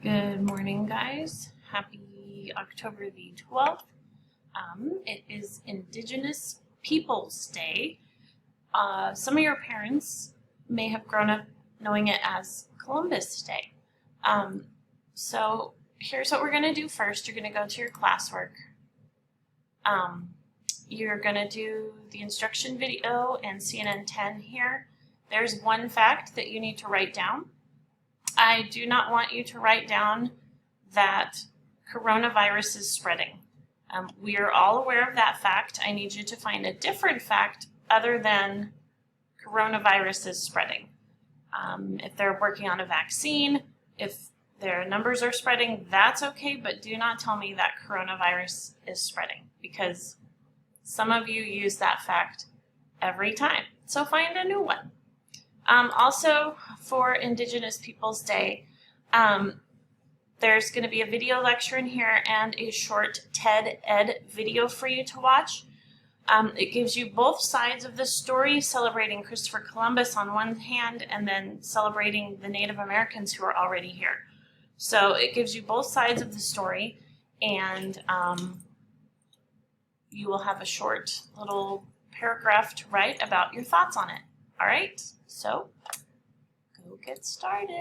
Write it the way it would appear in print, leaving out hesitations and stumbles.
Good morning, guys. Happy October the 12th. It is Indigenous Peoples Day. Some of your parents may have grown up knowing it as Columbus Day. So here's what we're going to do first. You're going to go to your classwork. You're going to do the instruction video and CNN 10 here. There's one fact that you need to write down. I do not want you to write down that coronavirus is spreading. We are all aware of that fact. I need you to find a different fact other than coronavirus is spreading. If they're working on a vaccine, if their numbers are spreading, that's okay, but do not tell me that coronavirus is spreading because some of you use that fact every time. So find a new one. Also, for Indigenous Peoples Day, there's going to be a video lecture in here and a short TED Ed video for you to watch. It gives you both sides of the story, celebrating Christopher Columbus on one hand and then celebrating the Native Americans who are already here. So it gives you both sides of the story, and you will have a short little paragraph to write about your thoughts on it. All right, so go get started.